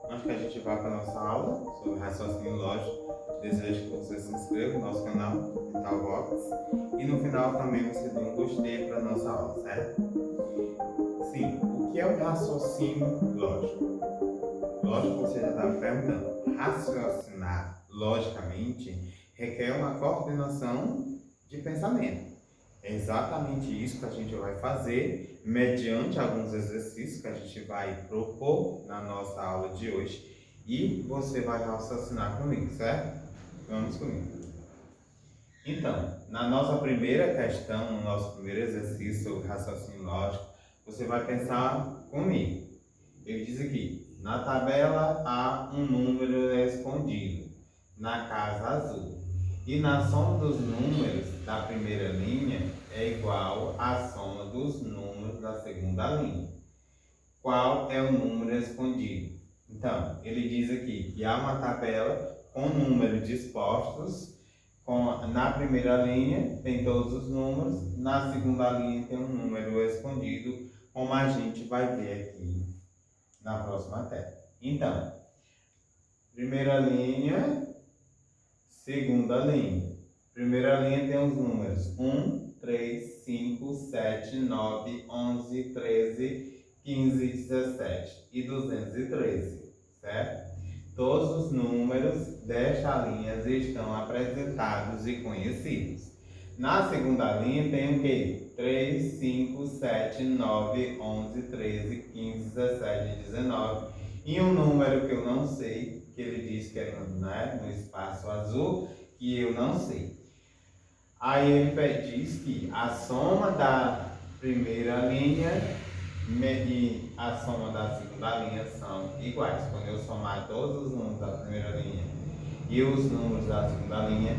Antes que a gente vá para a nossa aula sobre raciocínio lógico, desejo que você se inscreva no nosso canal, Vitalvox, e no final também você dê um gostei para a nossa aula, certo? Sim, o que é o raciocínio lógico? Lógico que você já está me perguntando. Raciocinar logicamente requer uma coordenação de pensamento. É exatamente isso que a gente vai fazer mediante alguns exercícios que a gente vai propor na nossa aula de hoje e você vai raciocinar comigo, certo? Vamos comigo. Então, na nossa primeira questão, no nosso primeiro exercício sobre raciocínio lógico, você vai pensar comigo. Ele diz aqui, na tabela há um número escondido na casa azul. E na soma dos números da primeira linha é igual à soma dos números da segunda linha. Qual é o número escondido? Então, ele diz aqui que há uma tabela com números dispostos. Na primeira linha tem todos os números, na segunda linha tem um número escondido, como a gente vai ver aqui na próxima tela. Então, primeira linha, segunda linha. Primeira linha tem os números 1, 3, 5, 7, 9, 11, 13, 15, 17 e 213, certo? Todos os números desta linha estão apresentados e conhecidos. Na segunda linha tem o quê? 3, 5, 7, 9, 11, 13, 15, 17 e 19. E um número que eu não sei, que ele diz que é no espaço azul, que eu não sei. Aí ele diz que a soma da primeira linha e a soma da segunda linha são iguais. Quando eu somar todos os números da primeira linha e os números da segunda linha,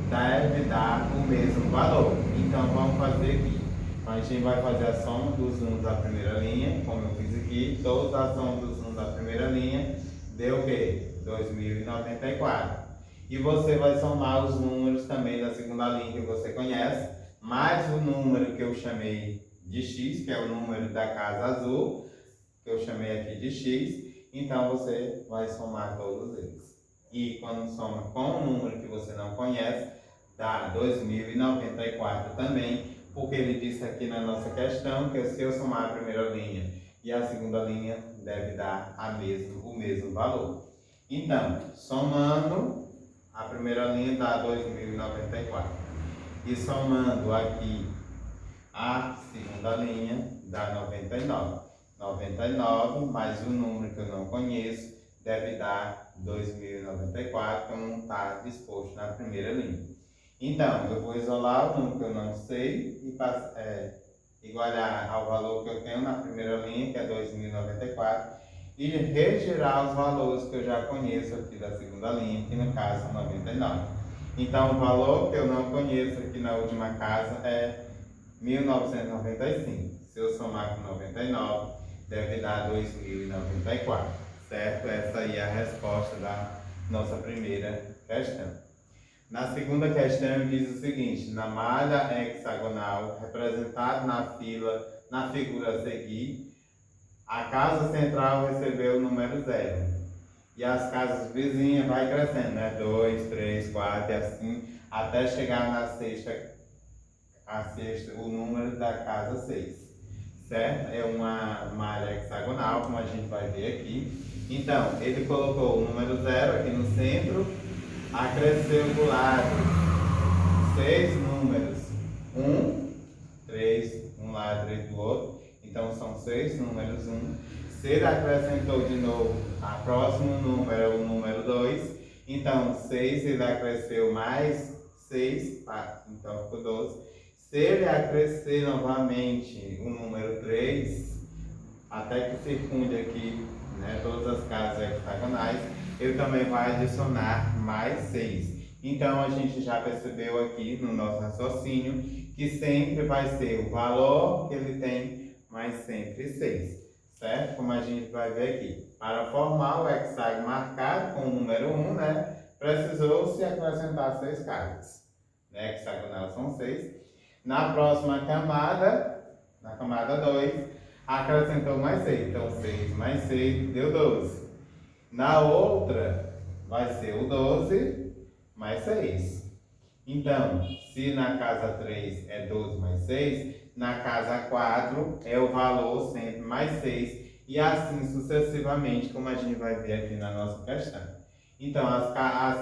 deve dar o mesmo valor. Então vamos fazer aqui. A gente vai fazer a soma dos números da primeira linha, como eu fiz aqui. Toda a soma dos números da primeira linha deu o quê? 2094. E você vai somar os números também da segunda linha que você conhece, mais o número que eu chamei de x, que é o número da casa azul, que eu chamei aqui de x. Então você vai somar todos eles. E quando soma com o número que você não conhece, dá 2094 também, porque ele disse aqui na nossa questão que se eu somar a primeira linha e a segunda linha, deve dar o mesmo valor. Então, somando, a primeira linha dá 2094. E somando aqui a segunda linha, dá 99. 99 mais o número que eu não conheço deve dar 2094, como está disposto na primeira linha. Então, eu vou isolar o número que eu não sei e igualar ao valor que eu tenho na primeira linha, que é 2094, e retirar os valores que eu já conheço aqui da segunda linha, que no caso é 99. Então, o valor que eu não conheço aqui na última casa é 1995. Se eu somar com 99, deve dar 2094, certo? Essa aí é a resposta da nossa primeira questão. Na segunda questão diz o seguinte: na malha hexagonal representada na figura a seguir, a casa central recebeu o número 0. E as casas vizinhas vai crescendo, né? 2, 3, 4 e assim, até chegar na sexta, o número da casa 6. Certo? É uma malha hexagonal, como a gente vai ver aqui. Então, ele colocou o número 0 aqui no centro, acresceu do lado 6 números, 1, 3, um lado e do outro. Então são 6 números 1. Se ele acrescentou de novo a próximo número, é o número 2. Então 6 ele acresceu mais 6, então ficou 12. Se ele acrescer novamente o número 3, até que circunde aqui, né, todas as casas hexagonais, ele também vai adicionar mais 6. Então a gente já percebeu aqui no nosso raciocínio que sempre vai ser o valor que ele tem mais sempre 6, certo? Como a gente vai ver aqui. Para formar o hexágono marcado com o número 1, né, precisou-se acrescentar 6 casas. Né, hexagonal são 6. Na próxima camada, na camada 2, acrescentou mais 6. Então 6 mais 6 deu 12. Na outra, vai ser o 12 mais 6. Então, se na casa 3 é 12 mais 6, na casa 4 é o valor sempre mais 6. E assim sucessivamente, como a gente vai ver aqui na nossa questão. Então, as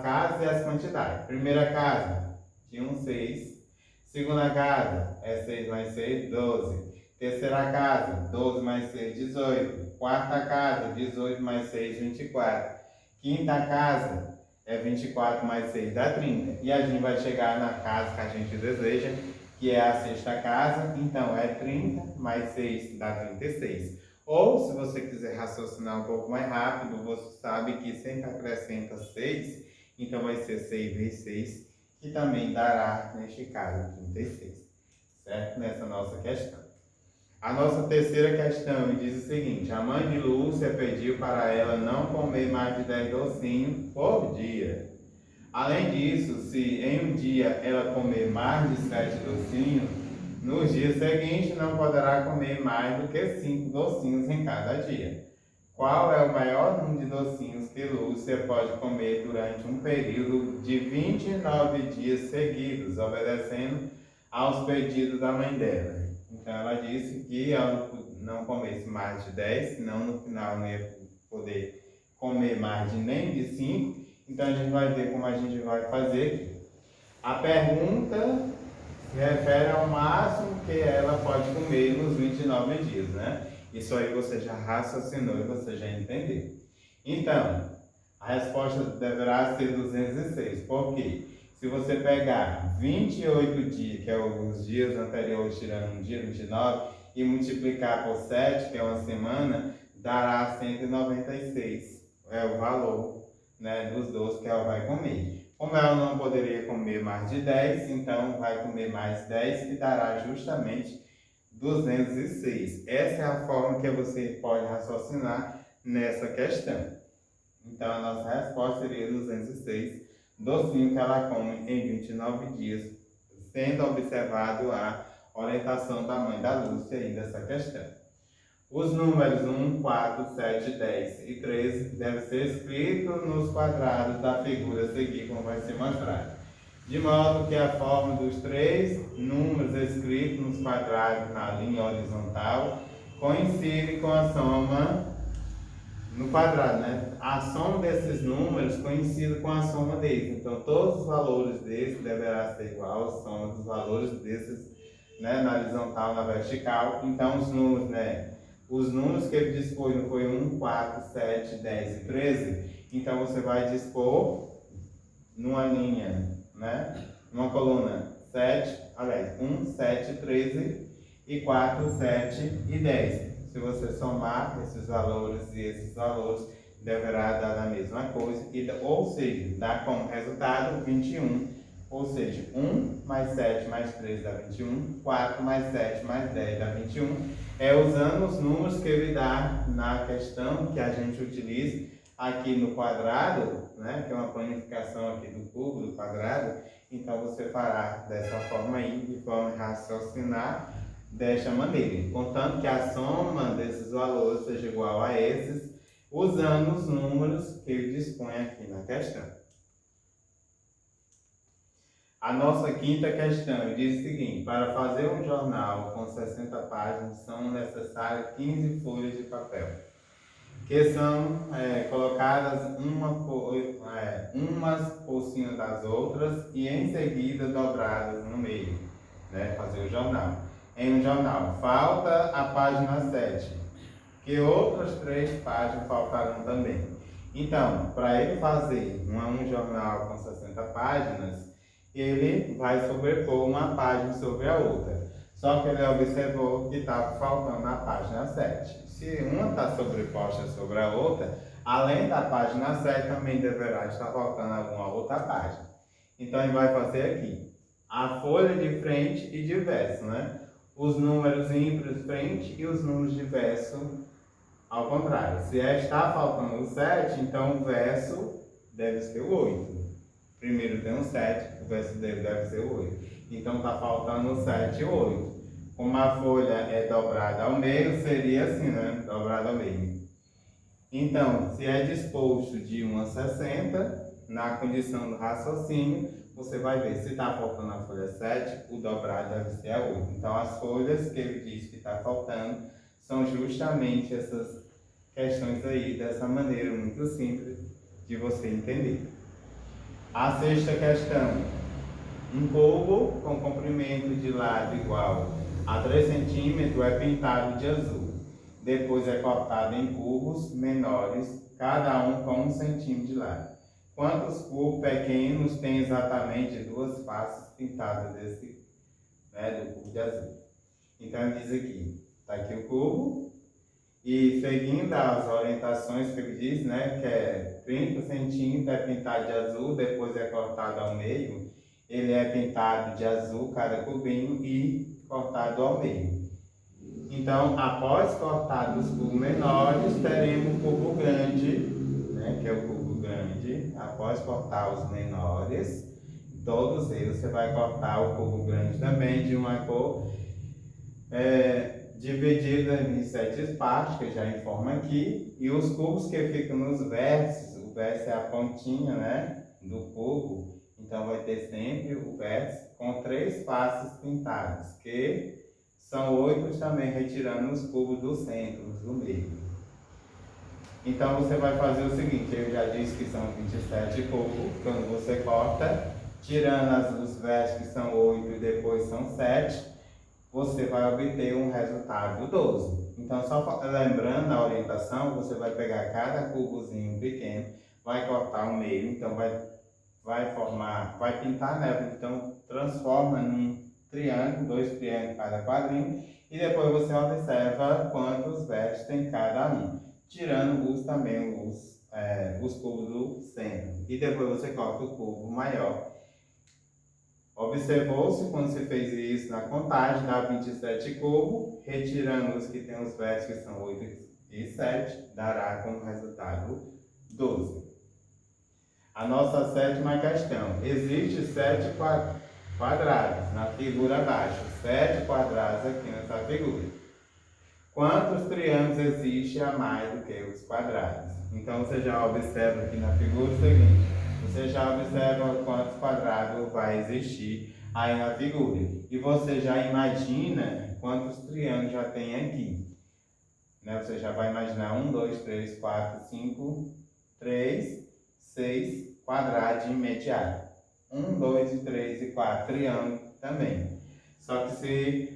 casas e as quantidades. Primeira casa, tinha um 6. Segunda casa, é 6 mais 6, 12. Terceira casa, 12 mais 6, 18. Quarta casa, 18 mais 6, 24. Quinta casa, é 24 mais 6 dá 30. E a gente vai chegar na casa que a gente deseja, que é a sexta casa. Então, é 30 mais 6 dá 36. Ou, se você quiser raciocinar um pouco mais rápido, você sabe que sempre acrescenta 6. Então, vai ser 6 vezes 6, que também dará, neste caso, 36. Certo? Nessa nossa questão. A nossa terceira questão diz o seguinte: a mãe de Lúcia pediu para ela não comer mais de 10 docinhos por dia. Além disso, se em um dia ela comer mais de 7 docinhos, nos dias seguintes não poderá comer mais do que 5 docinhos em cada dia. Qual é o maior número de docinhos que Lúcia pode comer durante um período de 29 dias seguidos, obedecendo aos pedidos da mãe dela? Então, ela disse que ela não comesse mais de 10, senão no final não ia poder comer mais de nem de 5. Então, a gente vai ver como a gente vai fazer aqui. A pergunta se refere ao máximo que ela pode comer nos 29 dias, né? Isso aí você já raciocinou e você já entendeu. Então, a resposta deverá ser 206. Por quê? Se você pegar 28 dias, que é os dias anteriores, tirando um dia 29, e multiplicar por 7, que é uma semana, dará 196. É o valor, né, dos doces que ela vai comer. Como ela não poderia comer mais de 10, então vai comer mais 10, que dará justamente 206. Essa é a forma que você pode raciocinar nessa questão. Então, a nossa resposta seria 206. Docinho que ela come em 29 dias, sendo observado a orientação da mãe da Lúcia aí dessa questão. Os números 1, 4, 7, 10 e 13 devem ser escritos nos quadrados da figura a seguir, como vai ser mostrado. De modo que a forma dos três números escritos nos quadrados na linha horizontal coincide com a soma no quadrado, né? A soma desses números coincide com a soma deles. Então, todos os valores desses deverá ser igual à soma dos valores desses, né, na horizontal, na vertical. Então, os números, né? Os números que ele dispôs não foi 1, 4, 7, 10 e 13. Então, você vai dispor numa linha, né? Numa coluna 1, 7, 13 e 4, 7 e 10. Se você somar esses valores e esses valores, deverá dar a mesma coisa, ou seja, dá como resultado 21, ou seja, 1 mais 7 mais 3 dá 21, 4 mais 7 mais 10 dá 21. É usando os números que ele dá na questão que a gente utiliza aqui no quadrado, né, que é uma planificação aqui do cubo, do quadrado. Então, você fará dessa forma aí, de forma a raciocinar desta maneira, contanto que a soma desses valores seja igual a esses, usando os números que ele dispõe aqui na questão. A nossa quinta questão diz o seguinte: para fazer um jornal com 60 páginas são necessárias 15 folhas de papel, que são colocadas umas por cima das outras e em seguida dobradas no meio, né, fazer o jornal. Em um jornal, falta a página 7, que outras 3 páginas faltarão também. Então, para ele fazer um jornal com 60 páginas, ele vai sobrepor uma página sobre a outra. Só que ele observou que estava faltando a página 7. Se uma está sobreposta sobre a outra, além da página 7, também deverá estar faltando alguma outra página. Então, ele vai fazer aqui a folha de frente e de verso, né? Os números ímpares frente e os números de verso ao contrário. Se está faltando o 7, então o verso deve ser o 8. Primeiro tem o 7, o verso dele deve ser o 8. Então está faltando o 7 e o 8. Como a folha é dobrada ao meio, seria assim, né? Dobrada ao meio. Então, se é disposto de 1 a 60, na condição do raciocínio, você vai ver se está faltando a folha 7, o dobrado deve ser a 8. Então, as folhas que ele diz que está faltando são justamente essas questões aí, dessa maneira muito simples de você entender. A sexta questão: um cubo com comprimento de lado igual a 3 cm é pintado de azul. Depois é cortado em cubos menores, cada um com 1 cm de lado. Quantos cubos pequenos tem exatamente 2 faces pintadas desse, do cubo de azul? Então ele diz aqui, está aqui o cubo, e seguindo as orientações que ele diz, que é 30 centímetros é pintado de azul, depois é cortado ao meio, ele é pintado de azul cada cubinho e cortado ao meio. Então, após cortar os cubos menores, teremos o cubo grande, que é o cubo grande. Após cortar os menores, todos eles, você vai cortar o cubo grande também de uma cor dividida em 7 partes, que eu já informo aqui. E os cubos que ficam nos vértices, o vértice é a pontinha, do cubo. Então, vai ter sempre o vértice com 3 faces pintadas, que são 8 também, retirando os cubos do centro, do meio. Então, você vai fazer o seguinte, eu já disse que são 27 cubos, quando você corta, tirando os vértices que são 8 e depois são 7, você vai obter um resultado 12. Então, só lembrando a orientação, você vai pegar cada cubozinho pequeno, vai cortar o meio, então vai pintar, então transforma num triângulo, 2 triângulos cada quadrinho, e depois você observa quantos vértices tem cada um, tirando também os cubos do centro. E depois você corta o cubo maior. Observou-se quando você fez isso na contagem, dá 27 cubos, retirando os que tem os vértices que são 8 e 7, dará como resultado 12. A nossa 7ª questão: existe 7 quadrados na figura abaixo, 7 quadrados aqui nessa figura. Quantos triângulos existem a mais do que os quadrados? Então você já observa aqui na figura o seguinte, você já observa quantos quadrados vai existir aí na figura. E você já imagina quantos triângulos já tem aqui. Você já vai imaginar 1, 2, 3, 4, 5, 3, 6 quadrados de imediato. 1, 2, 3 e 4 triângulos também. Só que se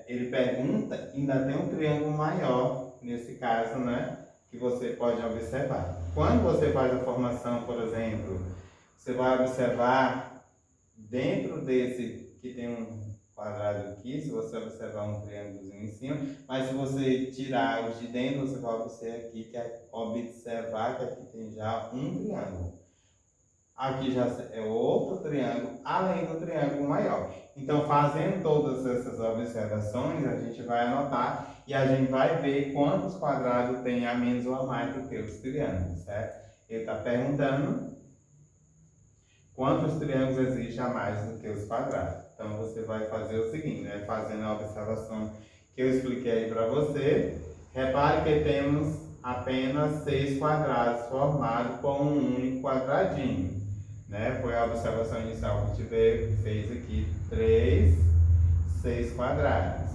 ele pergunta, ainda tem um triângulo maior, nesse caso, que você pode observar. Quando você faz a formação, por exemplo, você vai observar dentro desse que tem um quadrado aqui, se você observar um triângulozinho em cima, mas se você tirar os de dentro, você vai observar que aqui tem já um triângulo. Aqui já é outro triângulo, além do triângulo maior. Então, fazendo todas essas observações, a gente vai anotar e a gente vai ver quantos quadrados tem a menos ou a mais do que os triângulos, certo? Ele está perguntando quantos triângulos existem a mais do que os quadrados. Então, você vai fazer o seguinte, fazendo a observação que eu expliquei aí para você. Repare que temos apenas 6 quadrados formados por um único quadradinho. Foi a observação inicial que a gente fez aqui, 6 quadrados.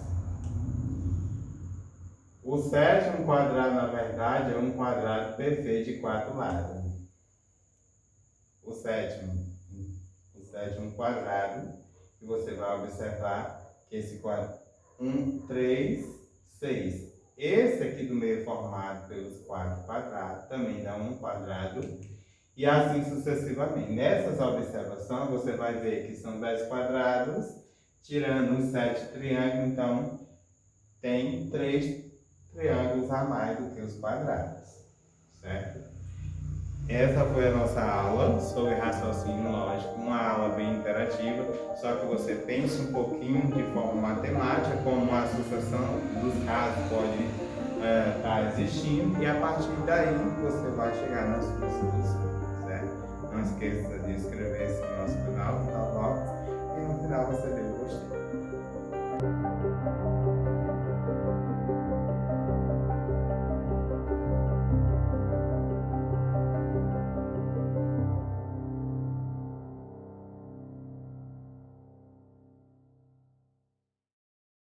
O 7º quadrado, na verdade, é um quadrado perfeito de 4 lados. O sétimo quadrado, que você vai observar que esse quadrado, 1, 3, 6. Esse aqui do meio formado pelos 4 quadrados também dá um quadrado. E assim sucessivamente. Nessas observações, você vai ver que são 10 quadrados, tirando os 7 triângulos, então tem 3 triângulos a mais do que os quadrados, certo? Essa foi a nossa aula sobre raciocínio lógico, uma aula bem interativa, só que você pensa um pouquinho de forma matemática, como a associação dos casos pode estar existindo, e a partir daí você vai chegar nas suas soluções. Não esqueça de inscrever-se no nosso canal.